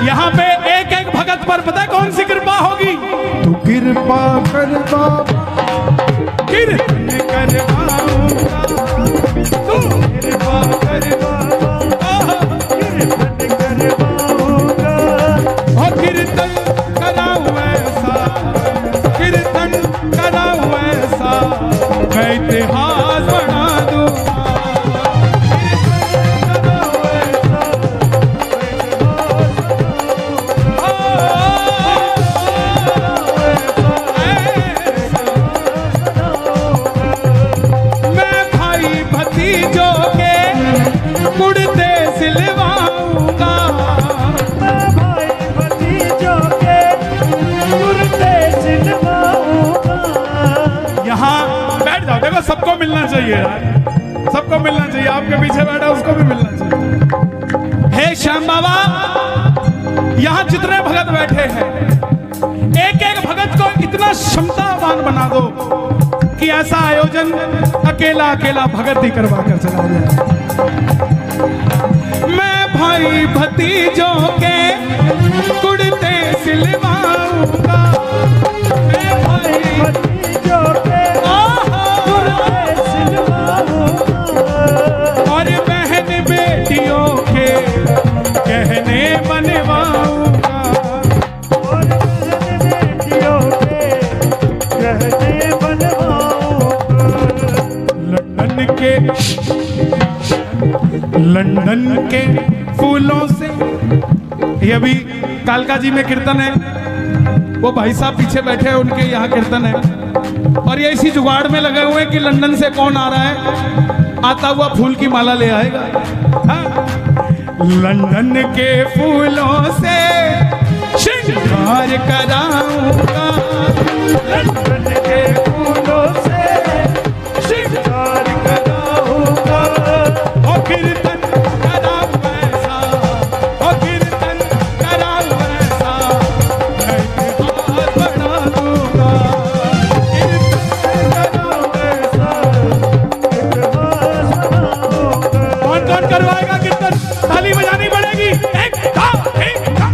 यहाँ पे एक एक भगत पर पता है कौन सी कृपा होगी? तू कृपा कर बाबा, कीर्तन करवाऊंगा, तू कृपा कर बाबा, कीर्तन करवाऊंगा। और कीर्तन कराऊं ऐसा, कीर्तन कराऊं ऐसा, मैं इतिहास बना दूंगा। मैं भाई भतीजों के कुर्ते सिलवाऊंगा, मैं भाई भतीजों के कुर्ते सिलवाऊंगा। यहाँ बैठ जाओ, देखो सबको मिलना चाहिए यार, सबको मिलना चाहिए। आपके पीछे बैठा उसको भी मिलना चाहिए। हे श्याम बाबा, यहाँ जितने भगत बैठे हैं, एक एक भगत को इतना क्षमतावान बना दो कि ऐसा आयोजन अकेला अकेला भगत ही करवा कर चला जाए। मैं भाई भतीजों के कुर्ते सिलवाऊंगा, मैं भाई भतीजों के कुर्ते सिलवाऊंगा। और बहन बेटियों के गहने बनवाऊंगा, और बहन बेटियों के गहने बनवाऊंगा। लंदन के फूलों से, ये अभी कालका जी में कीर्तन है, वो भाई साहब पीछे बैठे हैं, उनके यहाँ कीर्तन है। और ये इसी जुगाड़ में लगे हुए हैं कि लंदन से कौन आ रहा है, आता हुआ फूल की माला ले आएगा। हाँ? लंदन के फूलों से श्रृंगार कराऊंगा, लंदन के फूलों से श्रृंगार कराऊंगा। और कीर्तन कराऊं ऐसा, और कीर्तन कराऊं ऐसा, मैं इतिहास बना दूंगा। कीर्तन कराऊं ऐसा, इतिहास बनाऊंगा। कौन कौन करवाएगा कीर्तन? ताली बजानी पड़ेगी। एक दो एक दो।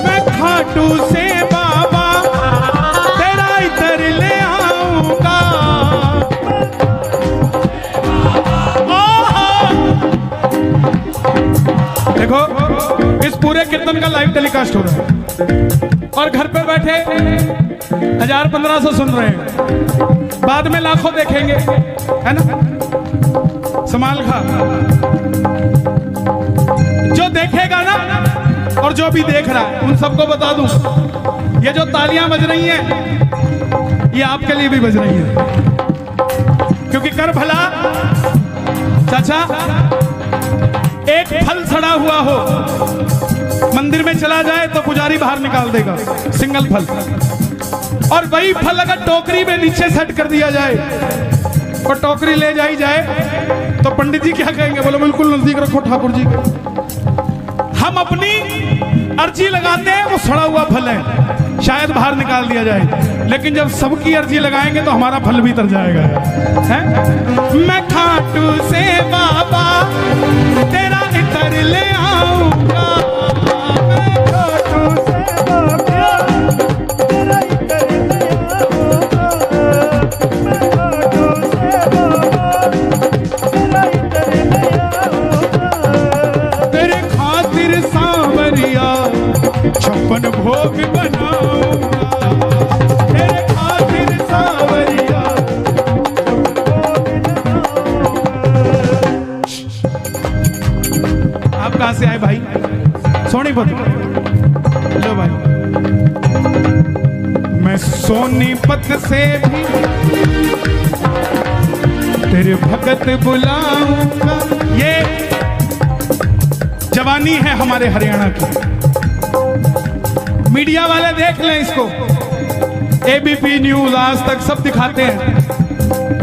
मैं खाटू से बाबा तेरा इधर ले आऊंगा। देखो इस पूरे कीर्तन का लाइव टेलीकास्ट हो रहा है और घर पे बैठे 1000-1500 सुन रहे हैं, बाद में लाखों देखेंगे, है ना? संभाल खा। जो देखेगा ना और जो भी देख रहा है उन सबको बता दूं, ये जो तालियां बज रही हैं ये आपके लिए भी बज रही हैं, क्योंकि कर भला चाचा, एक फल सड़ा हुआ हो मंदिर में चला जाए तो पुजारी बाहर निकाल देगा, सिंगल फल। और वही फल अगर टोकरी में नीचे सेट कर दिया जाए और टोकरी ले जाई जाए तो पंडित जी क्या कहेंगे? बोलो बिल्कुल नजदीक रखो ठाकुर जी के। हम अपनी अर्जी लगाते हैं, वो सड़ा हुआ फल है, शायद बाहर निकाल दिया जाए, लेकिन जब सबकी अर्जी लगाएंगे तो हमारा फल भी तर जाएगा, है? मैं खाटू से बाबा तेरा इधर ले आऊंगा, मैं खाटू से बाबा तेरा इधर ले आऊंगा। मैं खाटू से बाबा तेरा इधर ले आऊंगा। तेरे खातिर सांवरिया 56 भोग बनाऊंगा, तेरे खातिर सांवरिया। आप कहां से आए भाई? सोनीपत। लो भाई, मैं सोनीपत से भी तेरे भगत बुलाऊंगा। ये जवानी है हमारे हरियाणा की। मीडिया वाले देख लें इसको, एबीपी न्यूज, आज तक सब दिखाते हैं,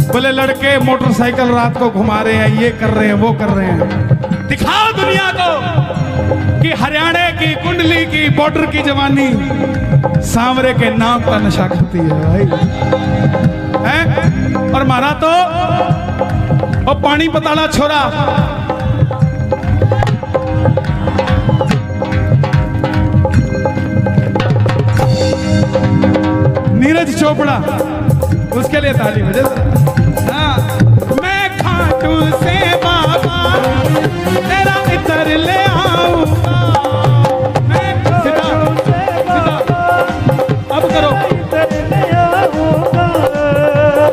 बोले लड़के मोटरसाइकिल रात को घुमा रहे हैं, ये कर रहे हैं, वो कर रहे हैं। दिखाओ दुनिया को कि हरियाणा की कुंडली की बॉर्डर की जवानी सांवरे के नाम का नशा करती है भाई, है? और मारा तो और पानी पताड़ा छोरा, नीरज चोपड़ा, उसके लिए ताली बजे। हाँ, मैं खाटू से बाबा तेरा इतर ले आऊंगा, मैं सीधा अब करो,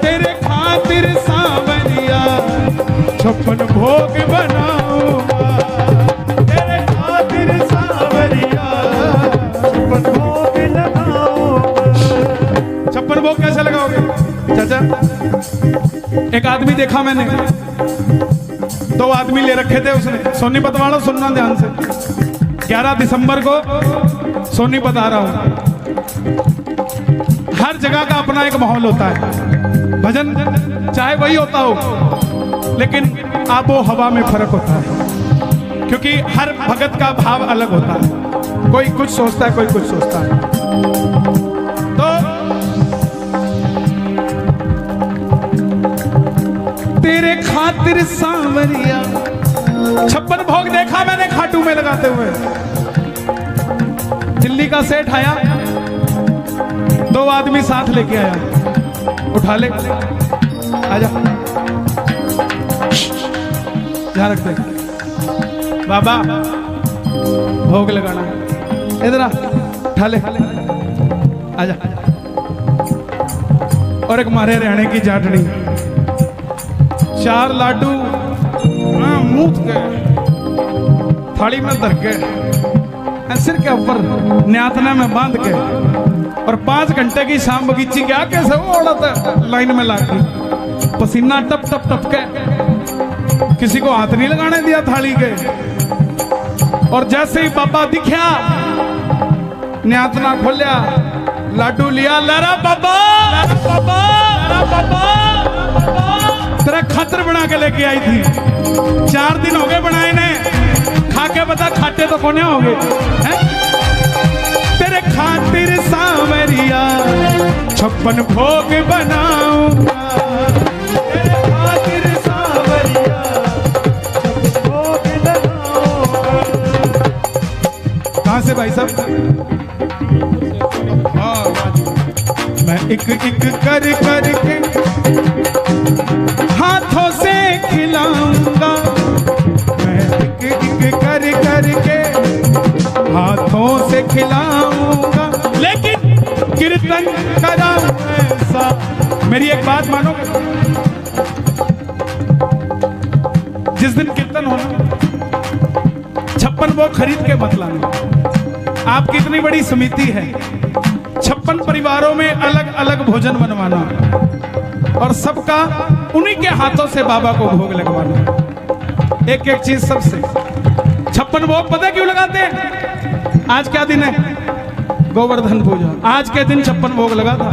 तेरे खातिर सांवरिया 56 भोग बनाऊंगा, तेरे खातिर सांवरिया 56 भोग लगाऊंगा। 56 भोग कैसे लगाओगे चाचा? एक आदमी देखा मैंने, 2 आदमी ले रखे थे उसने, सोनीपत वाला सुनना ध्यान से, 11 दिसंबर को सोनीपत आ रहा हूं। हर जगह का अपना एक माहौल होता है, भजन चाहे वही होता हो, लेकिन आबो हवा में फर्क होता है, क्योंकि हर भगत का भाव अलग होता है, कोई कुछ सोचता है, कोई कुछ सोचता है। तो तेरे खातिर सांवरिया 56 भोग देखा मैंने खाटू में लगाते हुए। दिल्ली का सेठ आया, 2 आदमी साथ लेके आया, उठा ले, आजा, ध्यान रखते बाबा, भोग लगाना, इधर आ, उठा ले, आजा। और एक मारे रहने की जाटनी, 4 लाडू मूत गए, थाली में धर के, सिर के ऊपर न्यातना में बांध के, और 5 घंटे की शाम बगीची क्या कैसे वो औरत लाइन में लागी, पसीना टप टप टप के, किसी को हाथ नहीं लगाने दिया थाली के। और जैसे ही बाबा दिखा, न्यातना खोलिया, लाडू लिया, लरा बाबा, लरा बाबा, लरा बाबा, तेरा खातर बना के लेके आई थी, 4 दिन हो गए बनाए ने, खा के बता खाते तो कोने हो गए हैं? तेरे खातिर सांवरिया 56 भोग बनाऊंगा, तेरे खातिर सांवरिया 56 भोग बनाऊंगा। कहां से भाई साहब? मैं एक एक कर करके हाथों से खिलाऊंगा, मैं एक एक कर करके हाथों से खिलाऊंगा, लेकिन कीर्तन कराऊं ऐसा। मेरी एक बात मानो, जिस दिन कीर्तन होना 56 वो खरीद के मत लाना। आपकी इतनी बड़ी समिति है, 56 परिवारों में अलग अलग भोजन बनवाना और सबका उन्हीं के हाथों से बाबा को भोग लगवाना। एक एक चीज सबसे। 56 भोग पता क्यों लगाते हैं? आज क्या दिन है? गोवर्धन पूजा। आज के दिन 56 भोग लगा था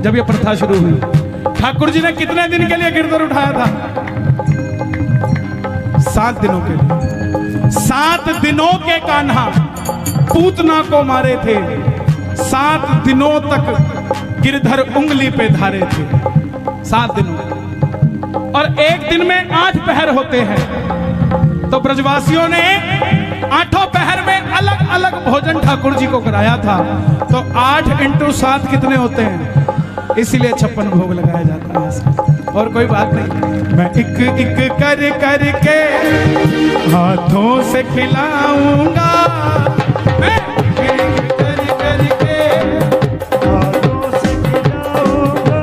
जब ये प्रथा शुरू हुई। ठाकुर जी ने कितने दिन के लिए गिरधर उठाया था? 7 दिनों के लिए। 7 दिनों के कान्हा पूतना को मारे थे, 7 दिनों तक गिरधर उंगली पे धारे थे, 7 दिनों। और एक दिन में 8 पहर होते हैं, तो ब्रजवासियों ने 8 पहर में अलग अलग भोजन ठाकुर जी को कराया था। तो 8 × 7 कितने होते हैं? इसीलिए 56 भोग लगाया जाता है। और कोई बात नहीं। मैं एक एक कर करके हाथों से खिलाऊंगा, मैं एक एक कर करके हाथों से खिलाऊंगा,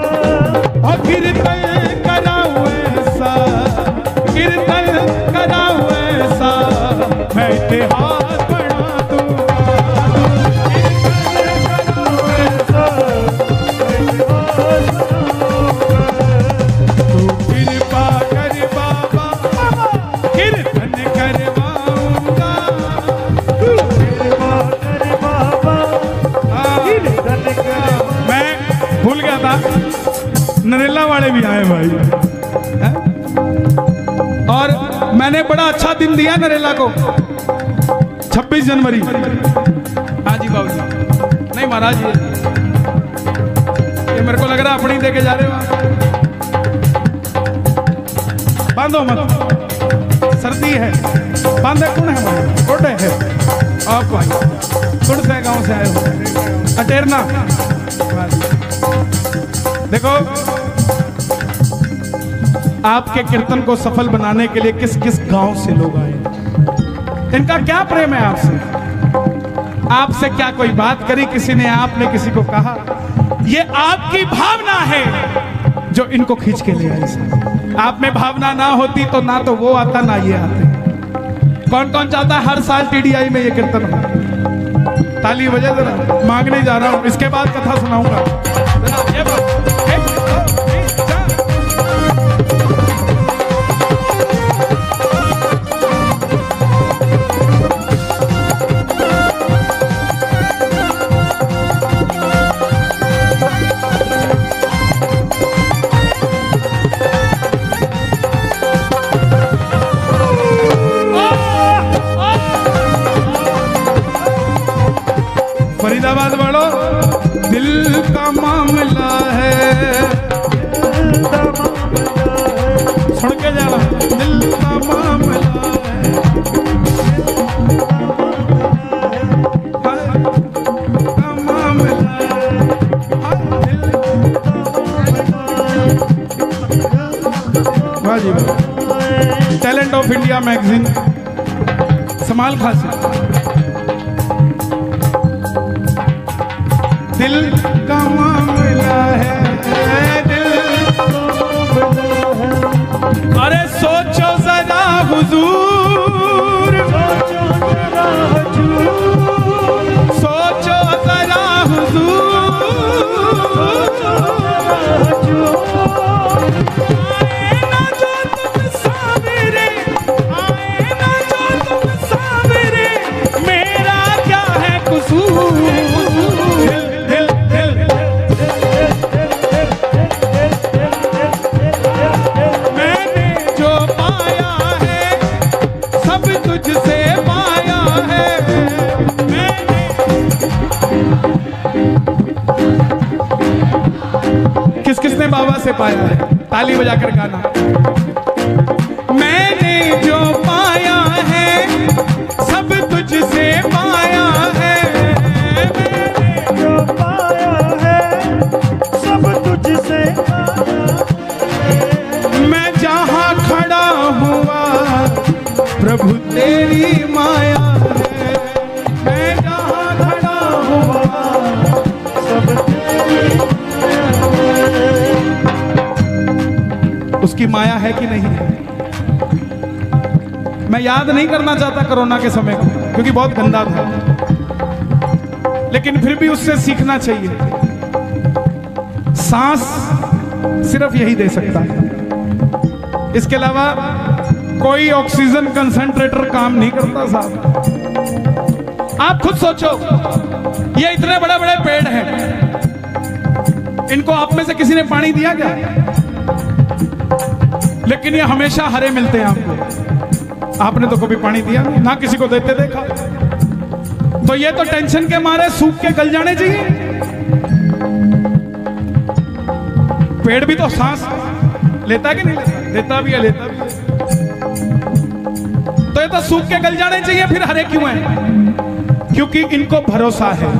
और कीर्तन कराऊं ऐसा, कीर्तन कराऊं ऐसा, मैं इतिहास बना दूंगा, कीर्तन कराऊं ऐसा, मैं इतिहास बनाऊंगा। तू कृपा कर बाबा, कीर्तन करवाऊंगा, दिन दिया नरेला को 26 जनवरी। हाँ जी बाबू जी। नहीं महाराज ये मेरे को लग रहा अपनी दे के जा रहे हो। बांधो मत, सर्दी है। बांधे कौन है? कोटे है आप भाई, कुड़ से गांव से आए हो अटेरना। देखो आपके कीर्तन को सफल बनाने के लिए किस किस गांव से लोग आए, इनका क्या प्रेम है आपसे? आपसे क्या कोई बात करी किसी ने, आपने किसी को कहा? ये आपकी भावना है जो इनको खींच के ले आई। आप में भावना ना होती तो ना तो वो आता ना ये आते। कौन कौन चाहता है हर साल टीडीआई में ये कीर्तन हो? ताली बजे जरा, मांगने जा रहा हूं, इसके बाद कथा सुनाऊंगा। ये बात फरीदाबाद वालों, दिल का मामला है, सुन के जाना, दिल का मामला है, का मामला है। टैलेंट ऑफ इंडिया मैगजीन समाल खासी। दिल का मामला है, दिल अरे सोचो जरा हुजूर, सोचो जरा हुजूर, आए ना जो तुम सामने, आए ना जो तुम सामने, मेरा क्या है कसूर? किस किसने बाबा से पाया है? ताली बजाकर गाना। मैंने जो पाया है सब तुझसे पाया है, मैंने जो पाया है सब तुझसे पाया है। मैं जहाँ खड़ा हुआ प्रभु तेरी माया है, मैं जहाँ खड़ा हुआ सब तेरी उसकी माया है कि नहीं है? मैं याद नहीं करना चाहता कोरोना के समय को, क्योंकि बहुत गंदा था, लेकिन फिर भी उससे सीखना चाहिए। सांस सिर्फ यही दे सकता है, इसके अलावा कोई ऑक्सीजन कंसंट्रेटर काम नहीं करता साहब। आप खुद सोचो, ये इतने बड़े बड़े पेड़ हैं, इनको आप में से किसी ने पानी दिया क्या? लेकिन ये हमेशा हरे मिलते हैं आपको। आपने तो कभी पानी दिया नहीं, ना किसी को देते देखा। तो ये तो टेंशन के मारे सूख के गल जाने चाहिए। पेड़ भी तो सांस लेता कि नहीं लेता? लेता भी है, लेता भी है। तो ये तो सूख के गल जाने चाहिए, फिर हरे क्यों हैं? क्योंकि इनको भरोसा है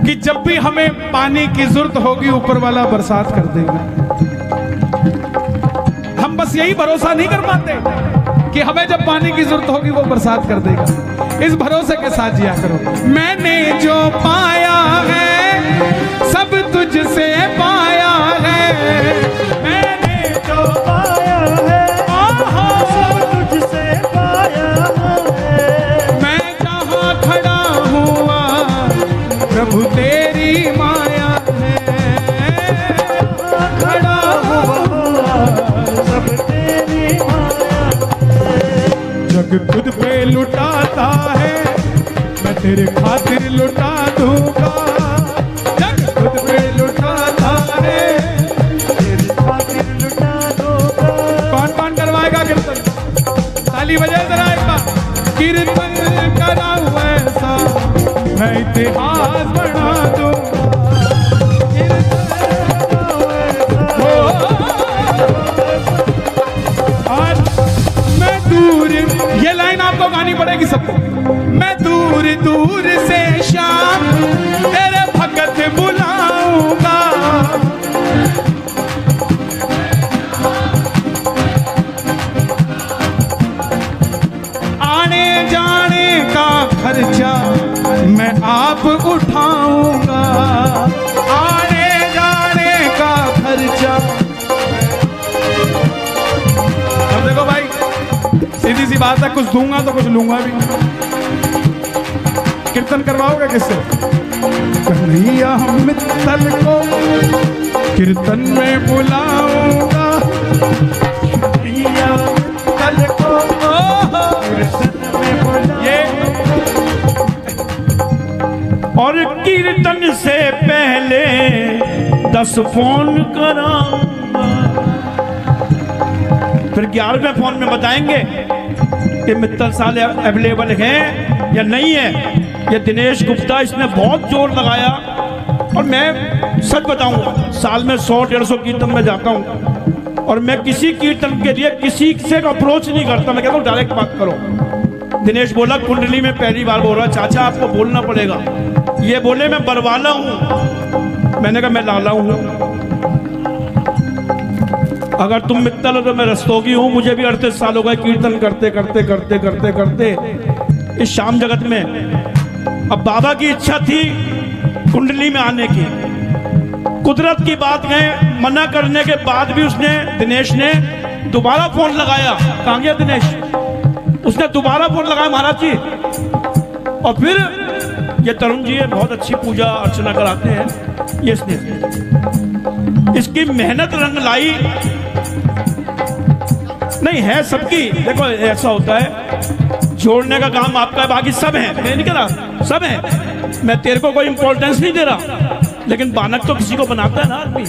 कि जब भी हमें पानी की जरूरत होगी ऊपर वाला बरसात कर देगा। हम बस यही भरोसा नहीं कर पाते कि हमें जब पानी की जरूरत होगी वो बरसात कर देगा। इस भरोसे के साथ जिया करो। मैंने जो पाया है सब तुझसे पाया है, मैंने जो पाया है सब तुझसे पाया है। मैं जहाँ खड़ा हुआ प्रभु तेरी माया है, खड़ा हुआ सब तेरी माया है। जग खुद पे लुटाता है, मैं तेरे खातिर लुटा दूंगा। जग खुद पे लुटाता है, तेरी खातिर लुटा दूंगा। कौन कौन करवाएगा कीर्तन? ताली बजाए जरा। कराऊं ऐसा मैं इतिहास बना दूंगा। और मैं दूर, ये लाइन आपको गानी पड़ेगी सबको। मैं दूर दूर से शाम तेरे भगत बुलाऊंगा, आने जाने का खर्चा मैं आप उठाऊंगा, आने जाने का खर्चा। अब देखो भाई, सीधी सी बात है, कुछ दूंगा तो कुछ लूंगा भी। कीर्तन करवाओगे किससे? कन्हैया हम मित्तल को कीर्तन में बुलाऊंगा, कन्हैया मित्तल को कीर्तन में बुलाऊंगा। और कीर्तन से पहले 10 फोन कराऊंगा, फिर 11वें फोन में बताएंगे कि मित्तल साले अवेलेबल हैं या नहीं है। ये दिनेश गुप्ता, इसने बहुत जोर लगाया। और मैं सच बताऊंगा, साल में 100-150 कीर्तन में जाता हूं और मैं किसी कीर्तन के लिए किसी से अप्रोच नहीं करता। मैं कहता हूं डायरेक्ट बात करो। दिनेश बोला कुंडली में पहली बार बोल रहा, चाचा आपको बोलना पड़ेगा। ये बोले मैं बरवाला हूं, मैंने कहा मैं लाला हूं। अगर तुम मित्तल हो तो मैं रस्तोगी हूं। मुझे भी 38 साल हो गए कीर्तन करते करते करते करते करते इस शाम जगत में। अब बाबा की इच्छा थी कुंडली में आने की, कुदरत की बात है, मना करने के बाद भी उसने, दिनेश ने दोबारा फोन लगाया। कहाँ गया दिनेश? उसने दोबारा फोन लगाया महाराज जी। और फिर ये तरुण जी है, बहुत अच्छी पूजा अर्चना कराते हैं। ये इसकी मेहनत रंग लाई नहीं है सबकी। देखो ऐसा होता है, जोड़ने का काम आपका है, बाकी सब है। मैं नहीं कह रहा सब है, मैं तेरे को कोई इंपॉर्टेंस नहीं दे रहा, लेकिन बानक तो किसी को बनाता है ना आदमी।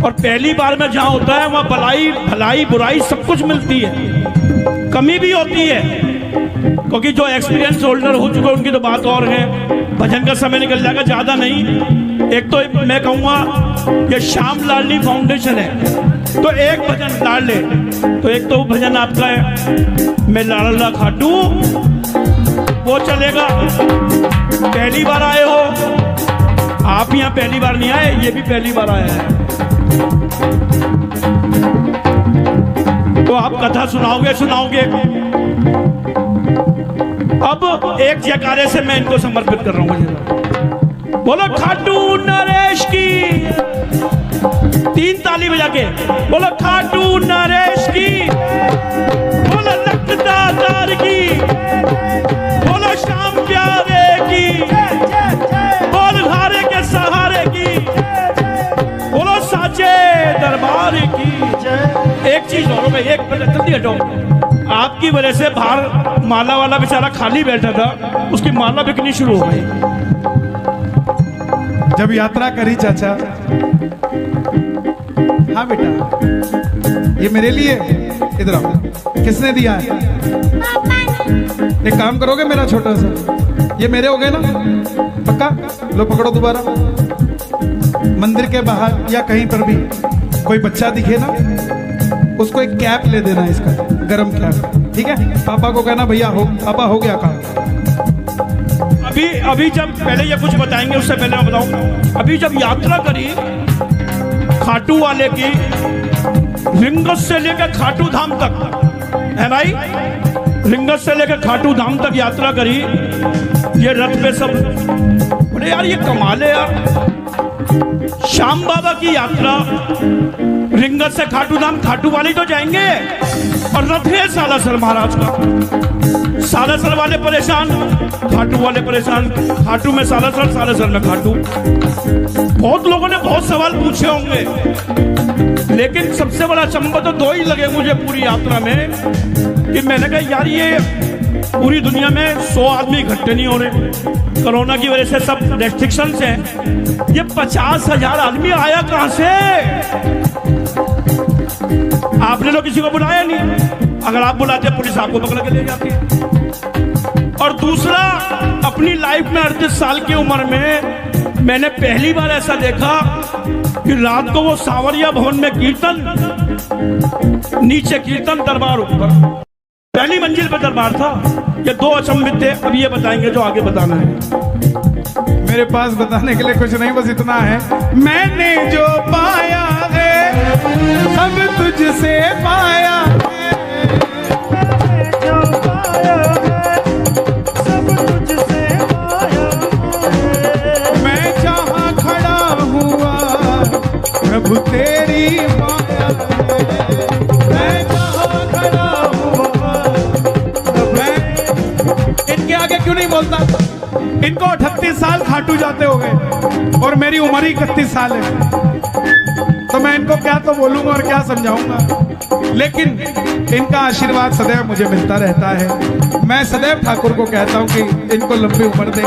और पहली बार में जहां होता है वहां भलाई भलाई बुराई सब कुछ मिलती है, कमी भी होती है, क्योंकि जो एक्सपीरियंस होल्डर हो चुके उनकी तो बात और है। भजन का समय निकल जाएगा, ज्यादा नहीं। एक तो मैं कहूँगा ये श्याम लाडली फाउंडेशन है, तो एक भजन लाड़ ले। तो एक तो भजन आपका है मैं लाडला खाटू, वो चलेगा। पहली बार आए हो आप, यहाँ पहली बार नहीं आए, ये भी पहली बार आया है, तो आप कथा सुनाओगे। अब एक जयकारे से मैं इनको समर्पित कर रहा हूँ। बोलो खाटू नरेश की, 3 ताली बजा के बोलो खाटू नरेश की, बोलो लखदातार की, बोलो श्याम प्यारे की, बोल हारे के सहारे की, बोलो साचे दरबार की। एक चीज और हो गई, एक मिनट जल्दी हटो। आपकी वजह से बाहर माला वाला बेचारा खाली बैठा था, उसकी माला बिकनी शुरू हो गई। जब यात्रा करी चाचा, हाँ बेटा ये मेरे लिए, इधर आओ, किसने दिया है? एक काम करोगे मेरा छोटा सा, ये मेरे हो गए ना पक्का? लो पकड़ो दोबारा। मंदिर के बाहर या कहीं पर भी कोई बच्चा दिखे ना, उसको एक कैप ले देना, इसका गरम कैप, ठीक है? पापा को कहना भैया हो, पापा हो गया काम। अभी जब पहले ये कुछ बताएंगे, उससे पहले मैं बताऊं, अभी जब यात्रा करी खाटू वाले की, रिंगस से लेकर खाटू धाम तक है भाई, रिंगस से लेकर खाटू धाम तक यात्रा करी, ये रथ पे सब, अरे यार ये कमाल है यार। श्याम बाबा की यात्रा रिंगस से खाटू धाम, खाटू वाले तो जाएंगे और रथ है सालासर महाराज का। सालासर वाले परेशान, खाटू वाले परेशान, खाटू में सालासर, सालासर में खाटू। बहुत लोगों ने बहुत सवाल पूछे होंगे, लेकिन सबसे बड़ा अचंभा तो 2 ही लगे मुझे पूरी यात्रा में, कि मैंने कहा यार ये पूरी दुनिया में 100 आदमी इकट्ठे नहीं हो रहे, कोरोना की वजह से सब रेस्ट्रिक्शंस हैं, ये 50,000 आदमी आया कहां से? आपने तो किसी को बुलाया नहीं, अगर आप बुलाते पुलिस आपको पकड़ के ले जाती है। और दूसरा, अपनी लाइफ में 38 साल की उम्र में मैंने पहली बार ऐसा देखा कि रात को वो सांवरिया भवन में कीर्तन, नीचे कीर्तन, दरबार ऊपर, पहली मंजिल पे दरबार था। ये दो अचंभित थे। अब ये बताएंगे जो आगे बताना है। मेरे पास बताने के लिए कुछ नहीं, बस इतना है, मैंने जो पाया है सब तुझसे पाया है, जो पाया है सब तुझसे पाया है। मैं जहाँ खड़ा हुआ प्रभु तेरी माया है, मैं जहाँ खड़ा हुआ। मैं इनके आगे क्यों नहीं बोलता? इनको 38 साल खाटू जाते हो गए और मेरी उम्र ही 31 साल है, तो मैं इनको क्या तो बोलूंगा और क्या समझाऊंगा। लेकिन इनका आशीर्वाद सदैव मुझे मिलता रहता है। मैं सदैव ठाकुर को कहता हूं कि इनको लंबी उम्र दे।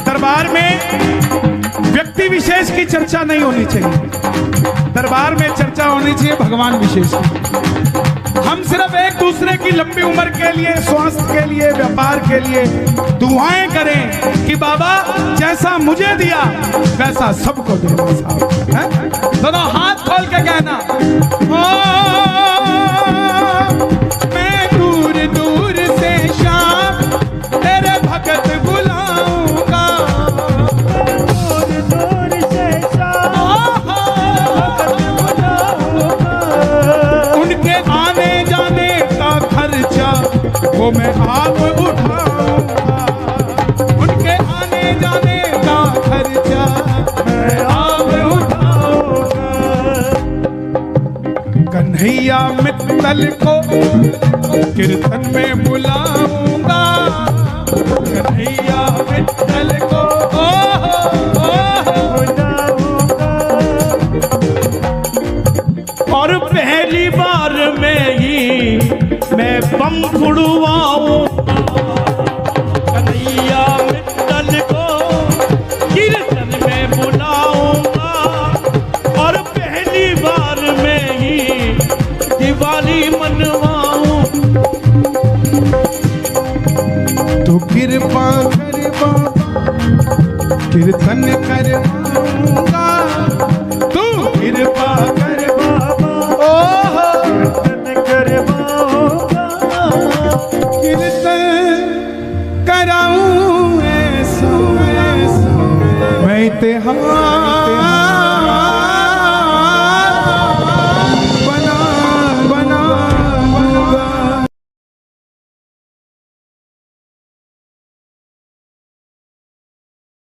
दरबार में व्यक्ति विशेष की चर्चा नहीं होनी चाहिए, दरबार में चर्चा होनी चाहिए भगवान विशेष की। हम सिर्फ एक दूसरे की लंबी उम्र के लिए, स्वास्थ्य के लिए, व्यापार के लिए दुआएं करें कि बाबा जैसा मुझे दिया वैसा सबको दे। दोनों हाथ खोल के कहना, ओ मैं दूर दूर से शाम तेरे भगत बुलाऊंगा, दूर दूर से शाम भगत बुलाऊंगा। उनके आने जाने का खर्चा वो मैं आप उठाऊंगा, उनके आने जाने का खर्चा मैं आप उठाऊंगा। कन्हैया मित्तल को कीर्तन में बुलाऊंगा, कन्हैया मित्तल को बुलाऊंगा। और पहली बार में ही मैं बम फुड़वाऊं, कन्हैया मित्तल को कीर्तन में बुलाऊंगा। और पहली बार में ही दिवाली मनवाऊं। तो कृपा कर बाबा कीर्तन करवाऊंगा, तू कृपा कर बाबा ओहो कीर्तन करवाऊंगा। कीर्तन कराऊं ऐसा मैं इतिहास